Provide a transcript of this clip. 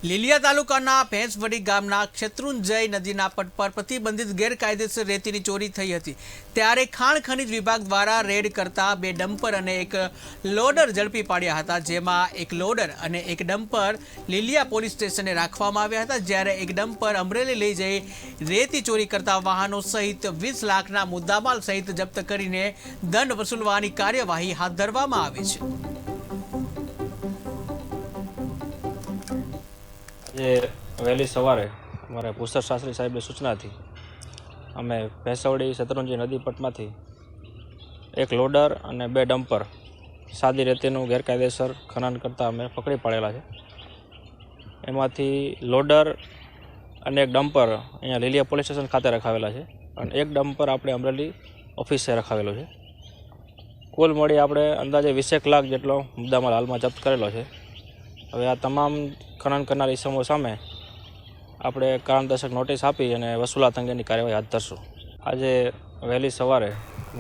લીલિયા તાલુકાના ભેંસવડી ગામના શત્રુંજય નદીના પટ પર પ્રતિબંધિત ગેરકાયદેસર રેતીની ચોરી થઈ હતી ત્યારે ખાણ ખનીજ વિભાગ દ્વારા રેડ કરતા 2 ડમ્પર અને એક લોડર ઝડપી પાડ્યા હતા, જેમાં એક લોડર અને એક ડમ્પર લીલિયા પોલીસ સ્ટેશને રાખવામાં આવ્યા હતા, જ્યારે એક ડમ્પર અમરેલી લઈ જઈ રેતી ચોરી કરતા વાહનો સહિત 20 લાખના મુદ્દામાલ સહિત જપ્ત કરીને દંડ વસૂલવાની કાર્યવાહી હાથ ધરવામાં આવી છે। જે વહેલી સવારે અમારા ભૂસર શાસ્ત્રી સાહેબની સૂચનાથી અમે ભેંસવડી શત્રુંજય નદી પટમાંથી એક લોડર અને 2 ડમ્પર સાદી રેતીનું ગેરકાયદેસર ખનન કરતાં અમે પકડી પાડેલા છે। એમાંથી લોડર અને એક ડમ્પર અહીંયા લીલિયા પોલીસ સ્ટેશન ખાતે રખાવેલા છે અને એક ડમ્પર આપણે અમરેલી ઓફિસે રખાવેલો છે। કુલ મળી આપણે અંદાજે 20 લાખ જેટલો મુદ્દામાલ હાલમાં જપ્ત કરેલો છે। હવે આ તમામ ખનન કરનાર ઇસમો સામે આપણે કારણદર્શક નોટિસ આપી અને વસૂલાત અંગેની કાર્યવાહી હાથ ધરશું। આજે વહેલી સવારે